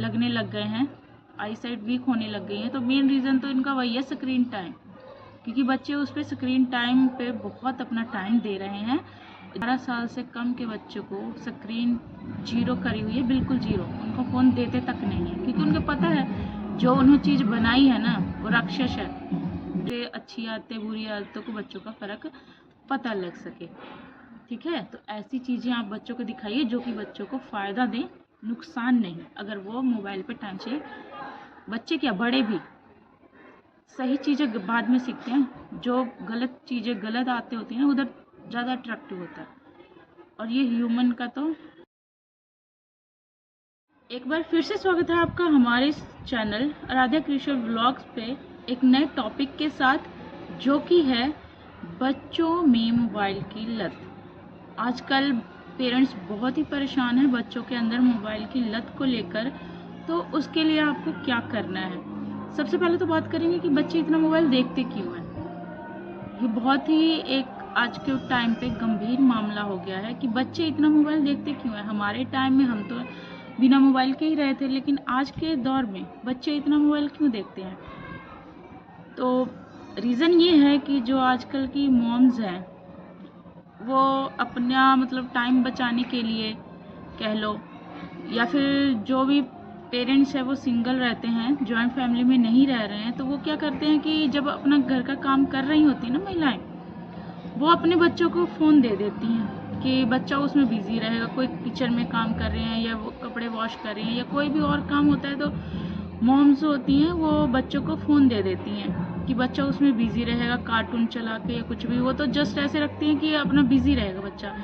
लगने लग गए हैं, आई साइट वीक होने लग गई है, तो मेन रीज़न तो इनका वही है, स्क्रीन टाइम। क्योंकि बच्चे उस पर स्क्रीन टाइम पे बहुत अपना टाइम दे रहे हैं। 12 साल से कम के बच्चों को स्क्रीन जीरो करी हुई है, बिल्कुल जीरो। उनको फ़ोन देते तक नहीं है, क्योंकि उनको पता है जो उन्होंने चीज़ बनाई है ना वो राक्षस है। अच्छी आदतें बुरी आदतों को बच्चों का फ़र्क पता लग सके। ठीक है, तो ऐसी चीज़ें आप बच्चों को दिखाइए जो कि बच्चों को फ़ायदा दें, नुकसान नहीं। अगर वो मोबाइल पे टाइम से, बच्चे क्या बड़े भी सही चीज़ें बाद में सीखते हैं, जो गलत चीज़ें गलत आते होती हैं उधर ज़्यादा अट्रैक्टिव होता है। और ये ह्यूमन का तो एक बार फिर से स्वागत है आपका हमारे इस चैनल आराध्या कृष्ण व्लॉग्स पे एक नए टॉपिक के साथ, जो कि है बच्चों में मोबाइल की लत। आजकल पेरेंट्स बहुत ही परेशान हैं बच्चों के अंदर मोबाइल की लत को लेकर। तो उसके लिए आपको क्या करना है? सबसे पहले तो बात करेंगे कि बच्चे इतना मोबाइल देखते क्यों हैं। ये बहुत ही एक आज के टाइम पे गंभीर मामला हो गया है कि बच्चे इतना मोबाइल देखते क्यों हैं। हमारे टाइम में हम तो बिना मोबाइल के ही रहे थे, लेकिन आज के दौर में बच्चे इतना मोबाइल क्यों देखते हैं? तो रीज़न ये है कि जो आजकल की मॉम्स हैं वो अपना मतलब टाइम बचाने के लिए कह लो, या फिर जो भी पेरेंट्स है वो सिंगल रहते हैं, जॉइंट फैमिली में नहीं रह रहे हैं, तो वो क्या करते हैं कि जब अपना घर का काम कर रही होती है ना महिलाएं, वो अपने बच्चों को फ़ोन दे देती हैं कि बच्चा उसमें बिजी रहेगा। कोई किचन में काम कर रहे हैं या वो कपड़े वॉश कर रही हैं या कोई भी और काम होता है, तो मॉम्स होती हैं वो बच्चों को फ़ोन दे देती हैं कि बच्चा उसमें बिजी रहेगा, कार्टून चला के या कुछ भी। वो तो जस्ट ऐसे रखती हैं कि अपना बिजी रहेगा बच्चा,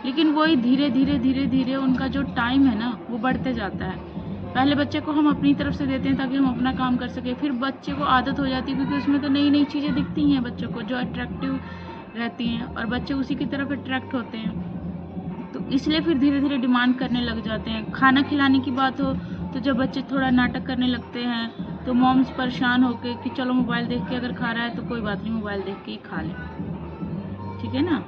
लेकिन वही धीरे धीरे धीरे धीरे उनका जो टाइम है ना वो बढ़ते जाता है। पहले बच्चे को हम अपनी तरफ से देते हैं ताकि हम अपना काम कर सकें, फिर बच्चे को आदत हो जाती है क्योंकि उसमें तो नई नई चीज़ें दिखती हैं बच्चों को जो अट्रैक्टिव रहती हैं, और बच्चे उसी की तरफ अट्रैक्ट होते हैं। तो इसलिए फिर धीरे धीरे डिमांड करने लग जाते हैं। खाना खिलाने की बात हो तो जब बच्चे थोड़ा नाटक करने लगते हैं तो मॉम्स परेशान होके कि चलो मोबाइल देख के अगर खा रहा है तो कोई बात नहीं, मोबाइल देख के ही खा ले, ठीक है ना।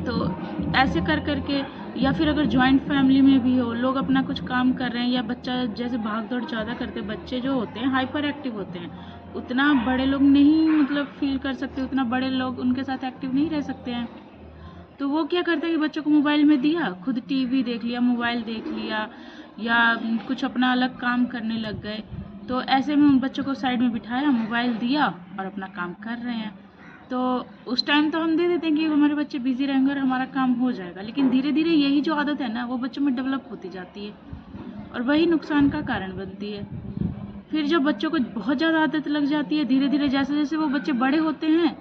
तो ऐसे कर करके, या फिर अगर जॉइंट फैमिली में भी हो, लोग अपना कुछ काम कर रहे हैं या बच्चा जैसे भाग दौड़ ज़्यादा करते, बच्चे जो होते हैं हाइपर एक्टिव होते हैं, उतना बड़े लोग नहीं मतलब फील कर सकते, उतना बड़े लोग उनके साथ एक्टिव नहीं रह सकते हैं। तो वो क्या करते हैं कि बच्चों को मोबाइल में दिया, खुद टीवी देख लिया, मोबाइल देख लिया, या कुछ अपना अलग काम करने लग गए। तो ऐसे में उन बच्चों को साइड में बिठाया, मोबाइल दिया और अपना काम कर रहे हैं। तो उस टाइम तो हम दे देते हैं कि हमारे बच्चे बिजी रहेंगे और हमारा काम हो जाएगा, लेकिन धीरे धीरे यही जो आदत है ना वो बच्चों में डेवलप होती जाती है और वही नुकसान का कारण बनती है। फिर जब बच्चों को बहुत ज़्यादा आदत लग जाती है, धीरे धीरे जैसे जैसे वो बच्चे बड़े होते हैं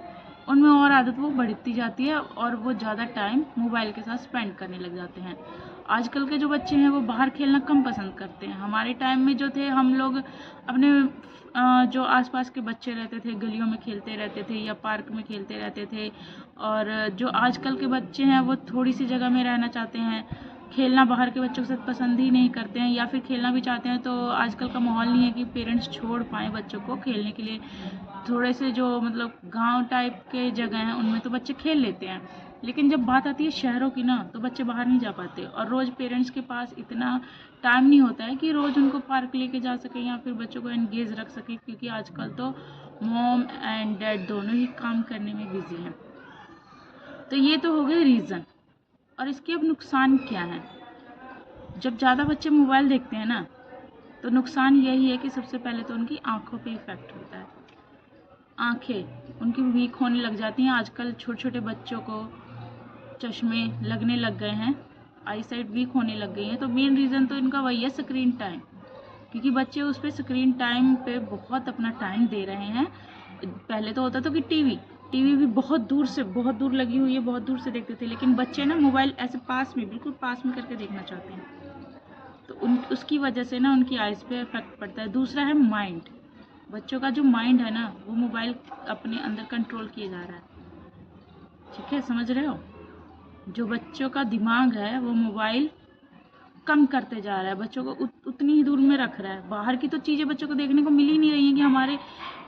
उनमें और आदत वो बढ़ती जाती है और वो ज़्यादा टाइम मोबाइल के साथ स्पेंड करने लग जाते हैं। आजकल के जो बच्चे हैं वो बाहर खेलना कम पसंद करते हैं। हमारे टाइम में जो थे, हम लोग अपने जो आसपास के बच्चे रहते थे गलियों में खेलते रहते थे या पार्क में खेलते रहते थे। और जो आजकल के बच्चे हैं वो थोड़ी सी जगह में रहना चाहते हैं, खेलना बाहर के बच्चों के साथ पसंद ही नहीं करते हैं, या फिर खेलना भी चाहते हैं तो आजकल का माहौल नहीं है कि पेरेंट्स छोड़ पाएँ बच्चों को खेलने के लिए। थोड़े से जो मतलब गांव टाइप के जगह हैं उनमें तो बच्चे खेल लेते हैं, लेकिन जब बात आती है शहरों की ना तो बच्चे बाहर नहीं जा पाते, और रोज़ पेरेंट्स के पास इतना टाइम नहीं होता है कि रोज़ उनको पार्क लेके जा सके या फिर बच्चों को एंगेज रख सके, क्योंकि आजकल तो मॉम एंड डैड दोनों ही काम करने में बिजी हैं। तो ये तो हो गए रीज़न, और इसके अब नुकसान क्या हैं? जब ज़्यादा बच्चे मोबाइल देखते हैं ना तो नुकसान यही है कि सबसे पहले तो उनकी आंखों पे इफ़ेक्ट होता है। आंखें उनकी वीक होने लग जाती हैं। आजकल छोटे छोटे बच्चों को चश्मे लगने लग गए हैं, आई साइट वीक होने लग गई है। तो मेन रीज़न तो इनका वही है, स्क्रीन टाइम। क्योंकि बच्चे उस पर स्क्रीन टाइम पे बहुत अपना टाइम दे रहे हैं। पहले तो होता था कि टीवी टीवी भी बहुत दूर से, बहुत दूर लगी हुई है, बहुत दूर से देखते थे, लेकिन बच्चे ना मोबाइल ऐसे पास में, बिल्कुल पास में करके देखना चाहते हैं। तो उसकी वजह से ना उनकी आइज़ पे इफेक्ट पड़ता है। दूसरा है माइंड। बच्चों का जो माइंड है ना वो मोबाइल अपने अंदर कंट्रोल किए जा रहा है, ठीक है, समझ रहे हो। जो बच्चों का दिमाग है वो मोबाइल कम करते जा रहा है, बच्चों को उतनी ही दूर में रख रहा है। बाहर की तो चीज़ें बच्चों को देखने को मिल ही नहीं रही हैं कि हमारे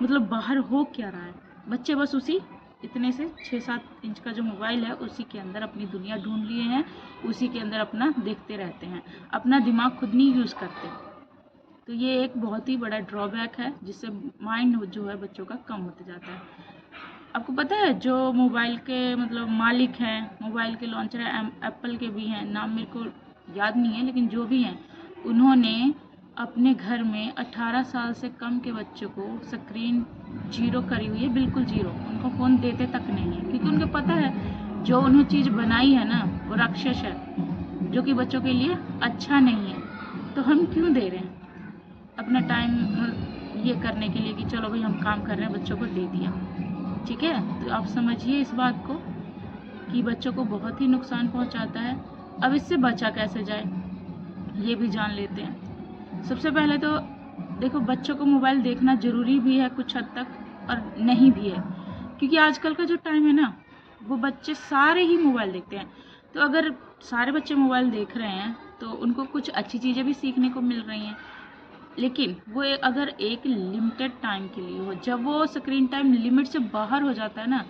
मतलब बाहर हो क्या रहा है। बच्चे बस उसी इतने से 6-7 इंच का जो मोबाइल है उसी के अंदर अपनी दुनिया ढूंढ लिए हैं, उसी के अंदर अपना देखते रहते हैं, अपना दिमाग खुद नहीं यूज़ करते। तो ये एक बहुत ही बड़ा ड्रॉबैक है, जिससे माइंड जो है बच्चों का कम होते जाता है। आपको पता है जो मोबाइल के मतलब मालिक हैं, मोबाइल के लॉन्चर है, एप्पल के भी हैं, नाम मेरे को याद नहीं है, लेकिन जो भी हैं उन्होंने अपने घर में 18 साल से कम के बच्चों को स्क्रीन जीरो करी हुई है, बिल्कुल जीरो। उनको फ़ोन देते तक नहीं है, क्योंकि उनको पता है जो उन्होंने चीज़ बनाई है ना वो राक्षस है, जो कि बच्चों के लिए अच्छा नहीं है। तो हम क्यों दे रहे हैं अपना टाइम ये करने के लिए कि चलो भाई हम काम कर रहे हैं, बच्चों को दे दिया, ठीक है। तो आप समझिए इस बात को कि बच्चों को बहुत ही नुकसान पहुंचाता है। अब इससे बचा कैसे जाए ये भी जान लेते हैं। सबसे पहले तो देखो, बच्चों को मोबाइल देखना ज़रूरी भी है कुछ हद तक, और नहीं भी है, क्योंकि आजकल का जो टाइम है ना वो बच्चे सारे ही मोबाइल देखते हैं। तो अगर सारे बच्चे मोबाइल देख रहे हैं तो उनको कुछ अच्छी चीज़ें भी सीखने को मिल रही हैं, लेकिन वो अगर एक लिमिटेड टाइम के लिए हो। जब वो स्क्रीन टाइम लिमिट से बाहर हो जाता है ना,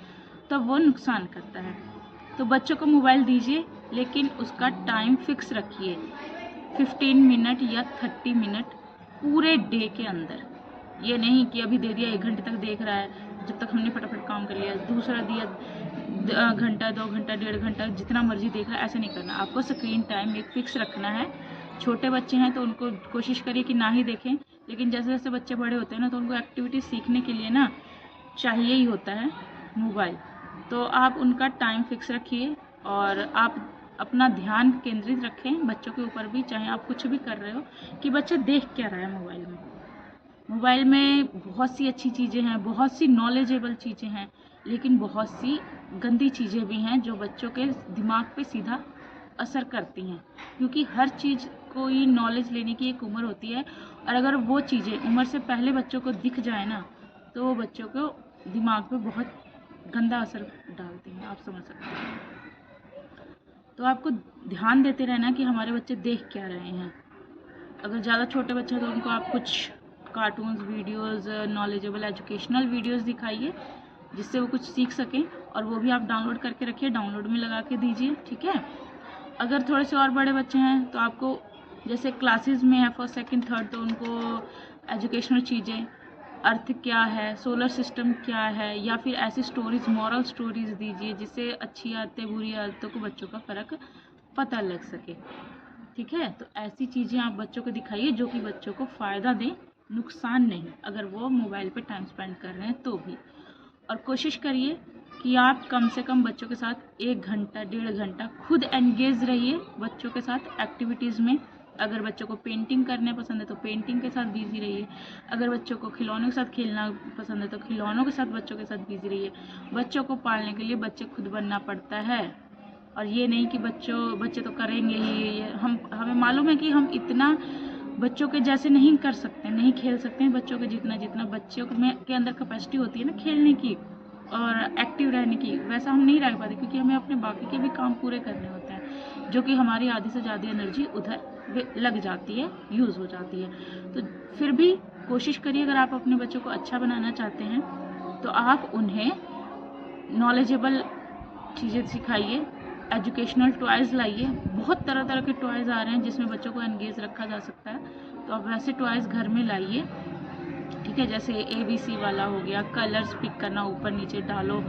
तब वो नुकसान करता है। तो बच्चों को मोबाइल दीजिए, लेकिन उसका टाइम फिक्स रखिए, 15 मिनट या 30 मिनट पूरे डे के अंदर। ये नहीं कि अभी दे दिया 1 घंटे तक देख रहा है, जब तक हमने फटाफट काम कर लिया, दूसरा दिया घंटा, 2 घंटा, 1.5 घंटा, जितना मर्जी देख रहा है। ऐसे नहीं करना, आपको स्क्रीन टाइम एक फिक्स रखना है। छोटे बच्चे हैं तो उनको कोशिश करिए कि ना ही देखें, लेकिन जैसे जैसे बच्चे बड़े होते हैं ना, तो उनको एक्टिविटी सीखने के लिए ना चाहिए ही होता है मोबाइल। तो आप उनका टाइम फिक्स रखिए, और आप अपना ध्यान केंद्रित रखें बच्चों के ऊपर भी, चाहे आप कुछ भी कर रहे हो, कि बच्चा देख क्या रहा है मोबाइल में। मोबाइल में बहुत सी अच्छी चीज़ें हैं, बहुत सी नॉलेजेबल चीज़ें हैं, लेकिन बहुत सी गंदी चीज़ें भी हैं जो बच्चों के दिमाग पे सीधा असर करती हैं, क्योंकि हर चीज़ कोई नॉलेज लेने की एक उम्र होती है, और अगर वो चीज़ें उम्र से पहले बच्चों को दिख जाए ना, तो वो बच्चों को दिमाग पे बहुत गंदा असर डालती हैं, आप समझ सकते हैं। तो आपको ध्यान देते रहना कि हमारे बच्चे देख क्या रहे हैं। अगर ज़्यादा छोटे बच्चे हैं तो उनको आप कुछ cartoons, videos, knowledgeable educational videos दिखाइए, जिससे वो कुछ सीख सकें, और वो भी आप डाउनलोड करके रखिए, डाउनलोड में लगा के दीजिए, ठीक है। अगर थोड़े से और बड़े बच्चे हैं तो आपको जैसे क्लासेस में है फर्स्ट, सेकंड, थर्ड, तो उनको एजुकेशनल चीज़ें, अर्थ क्या है, सोलर सिस्टम क्या है, या फिर ऐसी स्टोरीज, मॉरल स्टोरीज दीजिए, जिससे अच्छी आदतें बुरी आदतों को बच्चों का फ़र्क पता लग सके, ठीक है। तो ऐसी चीज़ें आप बच्चों को दिखाइए जो कि बच्चों को फ़ायदा दें, नुकसान नहीं, अगर वो मोबाइल पे टाइम स्पेंड कर रहे हैं तो भी। और कोशिश करिए कि आप कम से कम बच्चों के साथ 1 घंटा, 1.5 घंटा खुद एंगेज रहिए बच्चों के साथ एक्टिविटीज़ में। अगर बच्चों को पेंटिंग करने पसंद है तो पेंटिंग के साथ बिजी रहिए। अगर बच्चों को खिलौनों के साथ खेलना पसंद है तो खिलौनों के साथ बच्चों के साथ बिजी रहिए। बच्चों को पालने के लिए बच्चे खुद बनना पड़ता है, और ये नहीं कि बच्चे तो करेंगे ही। ये हमें मालूम है कि हम इतना बच्चों के जैसे नहीं कर सकते, नहीं खेल सकते हैं बच्चों के जितना, जितना बच्चों के अंदर कैपेसिटी होती है ना खेलने की और एक्टिव रहने की, वैसा हम नहीं रह पाते, क्योंकि हमें अपने बाकी के भी काम पूरे करने होते हैं, जो कि हमारी आधी से ज़्यादा एनर्जी उधर लग जाती है, यूज़ हो जाती है। तो फिर भी कोशिश करिए, अगर आप अपने बच्चों को अच्छा बनाना चाहते हैं तो आप उन्हें नॉलेजेबल चीज़ें सिखाइए, एजुकेशनल टॉयज़ लाइए। बहुत तरह तरह के टॉयज़ आ रहे हैं जिसमें बच्चों को एंगेज रखा जा सकता है, तो आप वैसे टॉयज़ घर में लाइए, ठीक है। जैसे ABC वाला हो गया, कलर्स पिक करना, ऊपर नीचे डालो,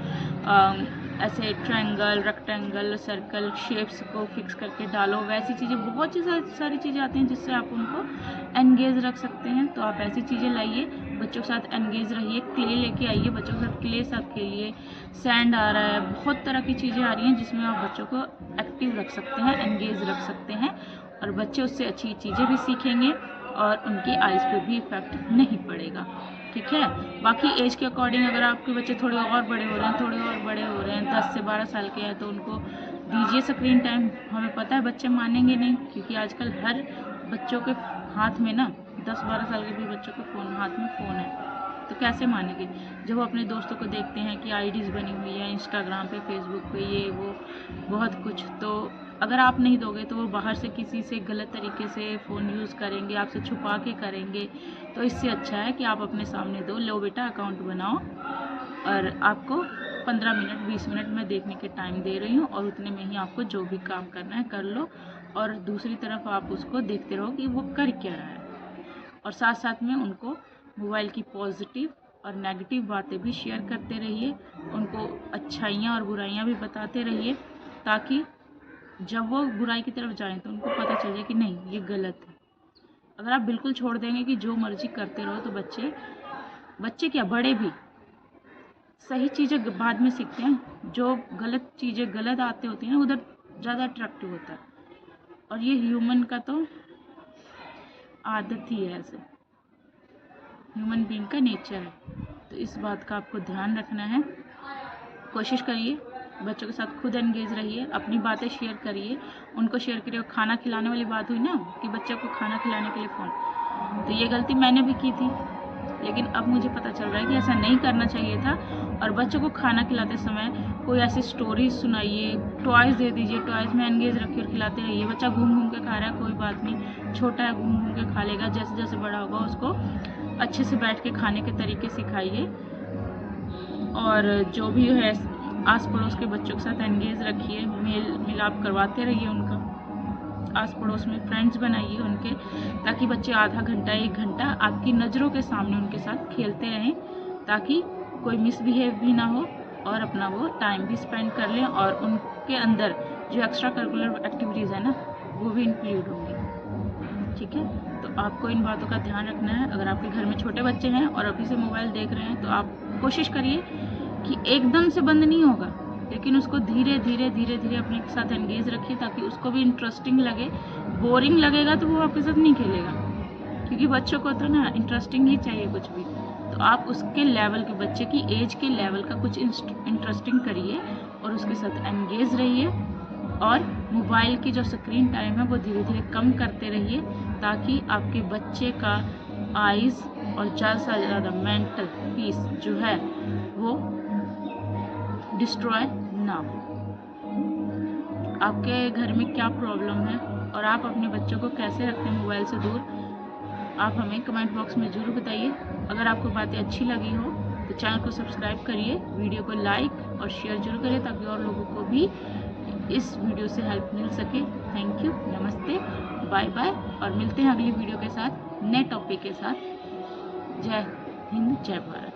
ऐसे ट्रायंगल, रेक्टेंगल, सर्कल शेप्स को फिक्स करके डालो, वैसी चीज़ें, बहुत सारी चीज़ें आती हैं जिससे आप उनको एंगेज रख सकते हैं। तो आप ऐसी चीज़ें लाइए, बच्चों के साथ एंगेज रहिए। क्ले लेके आइए, बच्चों के साथ क्ले साथ खेलिए। सैंड आ रहा है, बहुत तरह की चीज़ें आ रही हैं जिसमें आप बच्चों को एक्टिव रख सकते हैं, एंगेज रख सकते हैं, और बच्चे उससे अच्छी चीज़ें भी सीखेंगे और उनकी आइज़ पे भी इफ़ेक्ट नहीं पड़ेगा, ठीक है। बाकी एज के अकॉर्डिंग अगर आपके बच्चे थोड़े और बड़े हो रहे हैं, 10 से 12 साल के हैं, तो उनको दीजिए स्क्रीन टाइम। हमें पता है बच्चे मानेंगे नहीं, क्योंकि आजकल हर बच्चों के हाथ में ना, 10-12 साल के भी बच्चों के हाथ में फ़ोन है, तो कैसे मानेंगे जब वो अपने दोस्तों को देखते हैं कि आईडीज़ बनी हुई है इंस्टाग्राम पे, फेसबुक पे, ये वो बहुत कुछ। तो अगर आप नहीं दोगे तो वो बाहर से किसी से गलत तरीके से फ़ोन यूज़ करेंगे, आपसे छुपा के करेंगे। तो इससे अच्छा है कि आप अपने सामने दो, लो बेटा अकाउंट बनाओ, और आपको 15 मिनट 20 मिनट में देखने के टाइम दे रही हूँ, और उतने में ही आपको जो भी काम करना है कर लो, और दूसरी तरफ आप उसको देखते रहो कि वो कर क्या रहा है। और साथ साथ में उनको मोबाइल की पॉजिटिव और नेगेटिव बातें भी शेयर करते रहिए, उनको अच्छाइयाँ और बुराइयाँ भी बताते रहिए, ताकि जब वो बुराई की तरफ जाएं तो उनको पता चल जाए कि नहीं, ये गलत है। अगर आप बिल्कुल छोड़ देंगे कि जो मर्जी करते रहो, तो बच्चे क्या, बड़े भी सही चीज़ें बाद में सीखते हैं। जो गलत चीज़ें, गलत आते होती हैं ना, उधर ज़्यादा अट्रैक्टिव होता है। और ये ह्यूमन का तो आदत ही है, ऐसे ह्यूमन बीइंग का नेचर है। तो इस बात का आपको ध्यान रखना है। कोशिश करिए, बच्चों के साथ खुद एंगेज रहिए, अपनी बातें शेयर करिए, उनको शेयर करिए। खाना खिलाने वाली बात हुई ना, कि बच्चे को खाना खिलाने के लिए फ़ोन, तो ये गलती मैंने भी की थी, लेकिन अब मुझे पता चल रहा है कि ऐसा नहीं करना चाहिए था। और बच्चों को खाना खिलाते समय कोई ऐसी स्टोरीज सुनाइए, टॉयज़ दे दीजिए, टॉयज़ में एंगेज रखिए और खिलाते रहिए। बच्चा घूम घूम के खा रहा है, कोई बात नहीं, छोटा है, घूम घूम के खा लेगा। जैसे जैसे बड़ा होगा उसको अच्छे से बैठ के खाने के तरीके सिखाइए। और जो भी है, आस पड़ोस के बच्चों के साथ एंगेज रखिए, मेल मिलाप करवाते रहिए उनका। आस पड़ोस में फ्रेंड्स बनाइए उनके, ताकि बच्चे आधा घंटा 1 घंटा आपकी नज़रों के सामने उनके साथ खेलते रहें, ताकि कोई मिसबिहेव भी ना हो और अपना वो टाइम भी स्पेंड कर लें, और उनके अंदर जो एक्स्ट्रा करिकुलर एक्टिविटीज़ है ना, वो भी इंक्लूड होंगी। ठीक है, तो आपको इन बातों का ध्यान रखना है। अगर आपके घर में छोटे बच्चे हैं और अभी से मोबाइल देख रहे हैं, तो आप कोशिश करिए कि एकदम से बंद नहीं होगा, लेकिन उसको धीरे धीरे धीरे धीरे अपने साथ एंगेज रखिए, ताकि उसको भी इंटरेस्टिंग लगे। बोरिंग लगेगा तो वो आपके साथ नहीं खेलेगा, क्योंकि बच्चों को तो ना इंटरेस्टिंग ही चाहिए कुछ भी। तो आप उसके लेवल के, बच्चे की एज के लेवल का कुछ इंटरेस्टिंग करिए और उसके साथ एंगेज रहिए। और मोबाइल की जो स्क्रीन टाइम है वो धीरे धीरे कम करते रहिए, ताकि आपके बच्चे का आइज़ और ज़्यादा से ज़्यादा मेंटल पीस जो है वो डिस्ट्रॉय ना हो। आपके घर में क्या प्रॉब्लम है और आप अपने बच्चों को कैसे रखते हैं मोबाइल से दूर, आप हमें कमेंट बॉक्स में ज़रूर बताइए। अगर आपको बातें अच्छी लगी हो तो चैनल को सब्सक्राइब करिए, वीडियो को लाइक और शेयर जरूर करिए, ताकि और लोगों को भी इस वीडियो से हेल्प मिल सके। थैंक यू, नमस्ते, बाय बाय, और मिलते हैं अगली वीडियो के साथ, नए टॉपिक के साथ। जय हिंद, जय भारत।